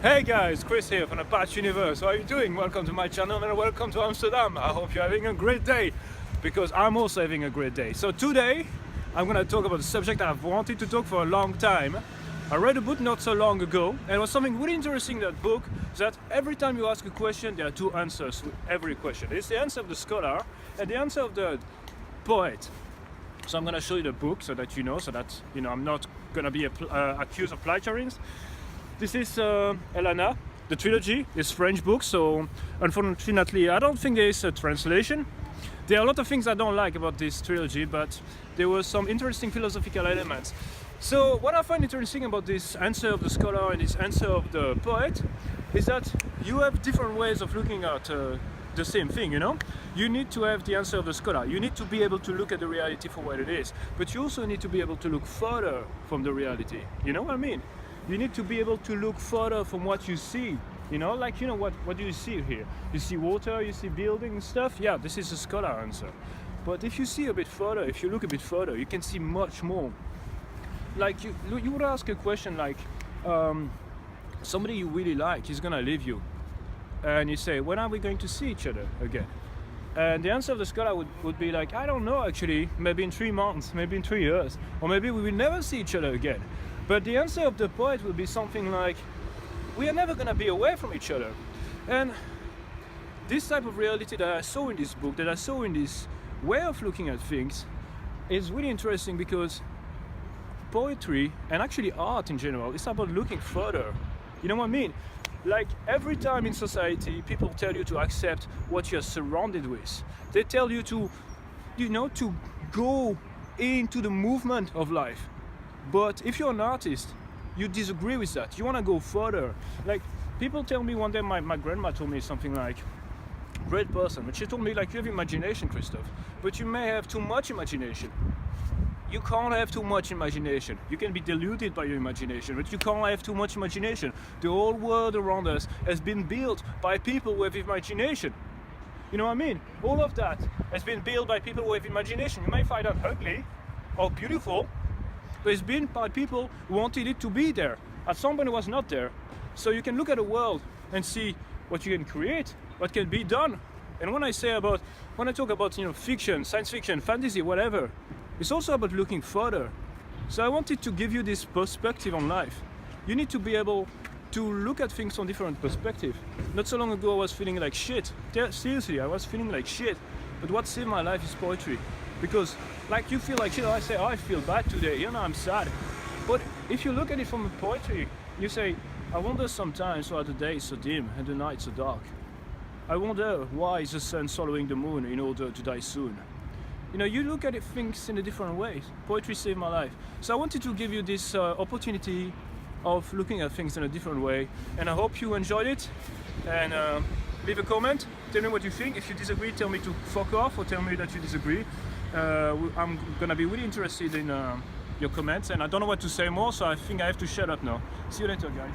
Hey guys, Chris here from the Patch Universe. How are you doing? Welcome to my channel and welcome to Amsterdam. I hope you're having a great day, because I'm also having a great day. So today I'm going to talk about a subject I've wanted to talk for a long time. I read a book not so long ago, and it was something really interesting in that book, that every time you ask a question there are two answers to every question. It's the answer of the scholar and the answer of the poet. So I'm going to show you the book so that I'm not going to be accused of plagiarism. This is Ellana, the trilogy. It's French book, so unfortunately I don't think there is a translation. There are a lot of things I don't like about this trilogy, but there were some interesting philosophical elements. So what I find interesting about this answer of the scholar and this answer of the poet is that you have different ways of looking at the same thing, You need to have the answer of the scholar. You need to be able to look at the reality for what it is, but you also need to be able to look further from the reality. You know what I mean? You need to be able to look further from what you see. What do you see here? You see water, you see buildings, stuff. Yeah, this is a scholar answer. But if you see a bit further, if you look a bit further, you can see much more. Like you would ask a question like, somebody you really like is gonna leave you, and you say, when are we going to see each other again? And the answer of the scholar would be like, I don't know actually, maybe in 3 months, maybe in 3 years, or maybe we will never see each other again. But the answer of the poet would be something like, we are never going to be away from each other. And this type of reality that I saw in this book, that I saw in this way of looking at things, is really interesting, because poetry, and actually art in general, is about looking further. You know what I mean? Like every time in society, people tell you to accept what you're surrounded with. They tell you to go into the movement of life. But if you're an artist, you disagree with that. You want to go further. Like people tell me one day, my grandma told me something like, great person, but she told me like, you have imagination, Christophe, but you may have too much imagination. You can't have too much imagination. You can be deluded by your imagination, but you can't have too much imagination. The whole world around us has been built by people with imagination. You know what I mean? All of that has been built by people with imagination. You may find that ugly or beautiful, but it's been by people who wanted it to be there. At some point it was not there. So you can look at the world and see what you can create, what can be done. And when I talk about fiction, science fiction, fantasy, whatever, it's also about looking further. So I wanted to give you this perspective on life. You need to be able to look at things from different perspectives. Not so long ago I was feeling like shit. Seriously, I was feeling like shit. But what saved my life is poetry. Because like you feel like shit, I say, I feel bad today, I'm sad. But if you look at it from a poetry, you say, I wonder sometimes why the day is so dim and the night so dark. I wonder why is the sun swallowing the moon in order to die soon. You look at things in a different way. Poetry saved my life. So I wanted to give you this opportunity of looking at things in a different way. And I hope you enjoyed it. And leave a comment, tell me what you think. If you disagree, tell me to fuck off, or tell me that you disagree. I'm gonna be really interested in your comments, and I don't know what to say more, so I think I have to shut up now. See you later, guys.